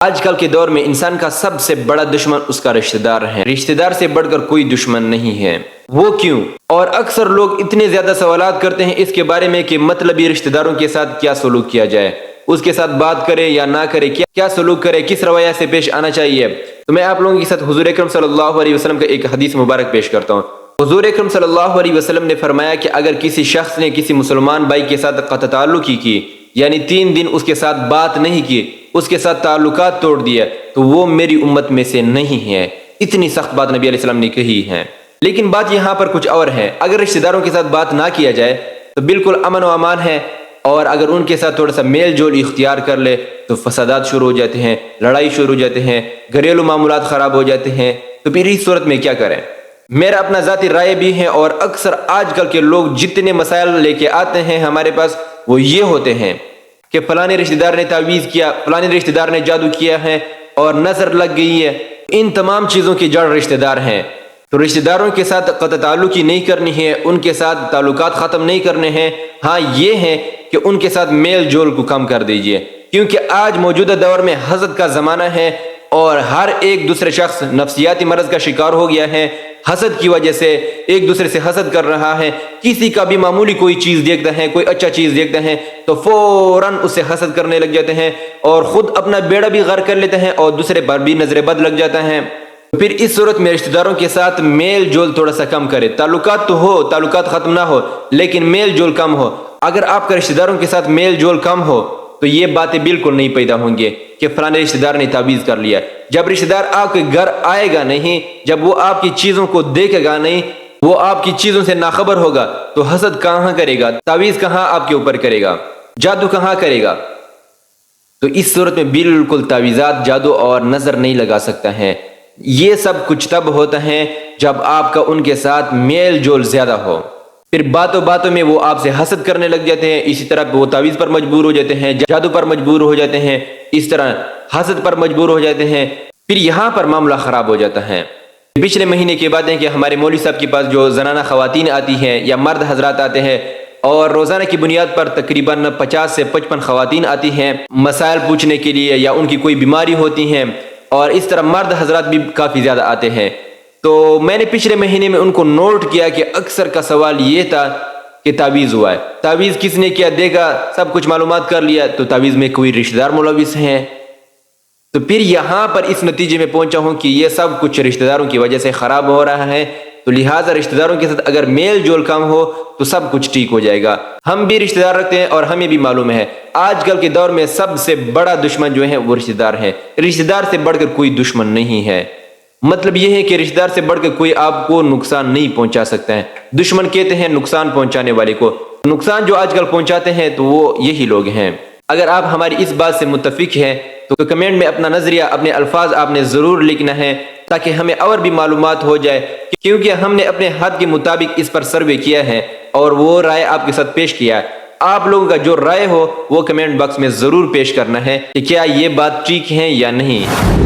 آج کل کے دور میں انسان کا سب سے بڑا دشمن اس کا رشتہ دار ہے۔ رشتہ دار سے بڑھ کر کوئی دشمن نہیں ہے۔ وہ کیوں؟ اور اکثر لوگ اتنے زیادہ سوالات کرتے ہیں اس کے بارے میں کہ مطلبی رشتہ داروں کے ساتھ کیا سلوک کیا جائے، اس کے ساتھ بات کرے یا نہ کرے، کیا سلوک کرے، کس رویہ سے پیش آنا چاہیے۔ تو میں آپ لوگوں کے ساتھ حضور اکرم صلی اللہ علیہ وسلم کا ایک حدیث مبارک پیش کرتا ہوں۔ حضور اکرم صلی اللہ علیہ وسلم نے فرمایا کہ اگر کسی شخص نے کسی مسلمان بھائی کے ساتھ قطع تعلق کی، یعنی 3 دن اس کے ساتھ بات نہیں کی، اس کے ساتھ تعلقات توڑ دیا، تو وہ میری امت میں سے نہیں ہے۔ اتنی سخت بات نبی علیہ السلام نے کہی ہے۔ لیکن بات یہاں پر کچھ اور ہے۔ اگر رشتہ داروں کے ساتھ بات نہ کیا جائے تو بالکل امن و امان ہے، اور اگر ان کے ساتھ تھوڑا سا میل جول اختیار کر لے تو فسادات شروع ہو جاتے ہیں، لڑائی شروع ہو جاتے ہیں، گھریلو معاملات خراب ہو جاتے ہیں۔ تو پھر اس صورت میں کیا کریں؟ میرا اپنا ذاتی رائے بھی ہے، اور اکثر آج کل کے لوگ جتنے مسائل لے کے آتے ہیں ہمارے پاس وہ یہ ہوتے ہیں کہ فلانے رشتہ دار نے تعویذ کیا، فلانے رشتہ دار نے جادو کیا ہے اور نظر لگ گئی ہے۔ ان تمام چیزوں کی جڑ رشتہ دار ہیں۔ تو رشتہ داروں کے ساتھ قطع تعلقی نہیں کرنی ہے، ان کے ساتھ تعلقات ختم نہیں کرنے ہیں۔ ہاں یہ ہے کہ ان کے ساتھ میل جول کو کم کر دیجئے، کیونکہ آج موجودہ دور میں حسد کا زمانہ ہے، اور ہر ایک دوسرے شخص نفسیاتی مرض کا شکار ہو گیا ہے۔ حسد کی وجہ سے ایک دوسرے سے حسد کر رہا ہے۔ کسی کا بھی معمولی کوئی چیز دیکھتا ہے، کوئی اچھا چیز دیکھتا ہے تو فوراً اس سے حسد کرنے لگ جاتے ہیں، اور خود اپنا بیڑا بھی غرق کر لیتے ہیں اور دوسرے پر بھی نظر بد لگ جاتا ہے۔ پھر اس صورت میں رشتہ داروں کے ساتھ میل جول تھوڑا سا کم کرے۔ تعلقات تو ہو، تعلقات ختم نہ ہو، لیکن میل جول کم ہو۔ اگر آپ کا رشتہ داروں کے ساتھ میل جول کم ہو تو یہ باتیں بالکل نہیں پیدا ہوں گے کہ فلانے رشتہ دار نے تعویذ کر لیا۔ جب رشتہ دار آپ کے گھر آئے گا نہیں، جب وہ آپ کی چیزوں کو دیکھے گا نہیں، وہ آپ کی چیزوں سے ناخبر ہوگا، تو حسد کہاں کرے گا، تعویذ کہاں آپ کے اوپر کرے گا، جادو کہاں کرے گا۔ تو اس صورت میں بالکل تعویذات، جادو اور نظر نہیں لگا سکتا ہے۔ یہ سب کچھ تب ہوتا ہے جب آپ کا ان کے ساتھ میل جول زیادہ ہو۔ پھر باتوں باتوں میں وہ آپ سے حسد کرنے لگ جاتے ہیں، اسی طرح وہ تعویذ پر مجبور ہو جاتے ہیں، جادو پر مجبور ہو جاتے ہیں، اس طرح حسد پر مجبور ہو جاتے ہیں۔ پھر یہاں پر معاملہ خراب ہو جاتا ہے۔ پچھلے مہینے کی بات ہے کہ ہمارے مولوی صاحب کے پاس جو زنانہ خواتین آتی ہیں یا مرد حضرات آتے ہیں، اور روزانہ کی بنیاد پر تقریباً 50 سے 55 خواتین آتی ہیں مسائل پوچھنے کے لیے، یا ان کی کوئی بیماری ہوتی ہیں، اور اس طرح مرد حضرات بھی کافی زیادہ آتے ہیں۔ تو میں نے پچھلے مہینے میں ان کو نوٹ کیا کہ اکثر کا سوال یہ تھا کہ تعویذ ہوا ہے، تعویذ کس نے کیا، دیکھا، سب کچھ معلومات کر لیا، تو تعویذ میں کوئی رشتہ دار ملوث ہیں۔ تو پھر یہاں پر اس نتیجے میں پہنچا ہوں کہ یہ سب کچھ رشتہ داروں کی وجہ سے خراب ہو رہا ہے۔ تو لہٰذا رشتہ داروں کے ساتھ اگر میل جول کم ہو تو سب کچھ ٹھیک ہو جائے گا۔ ہم بھی رشتہ دار رکھتے ہیں اور ہمیں بھی معلوم ہے آج کل کے دور میں سب سے بڑا دشمن جو ہے وہ رشتہ دار ہے۔ رشتہ دار سے بڑھ کر کوئی دشمن نہیں ہے۔ مطلب یہ ہے کہ رشتہ دار سے بڑھ کر کوئی آپ کو نقصان نہیں پہنچا سکتا ہے۔ دشمن کہتے ہیں نقصان پہنچانے والے کو۔ نقصان جو آج کل پہنچاتے ہیں تو وہ یہی لوگ ہیں۔ اگر آپ ہماری اس بات سے متفق ہیں تو کمنٹ میں اپنا نظریہ، اپنے الفاظ آپ نے ضرور لکھنا ہے، تاکہ ہمیں اور بھی معلومات ہو جائے، کیونکہ ہم نے اپنے حد کے مطابق اس پر سروے کیا ہے اور وہ رائے آپ کے ساتھ پیش کیا ہے۔ آپ لوگوں کا جو رائے ہو وہ کمنٹ باکس میں ضرور پیش کرنا ہے کہ کیا یہ بات ٹھیک ہے یا نہیں۔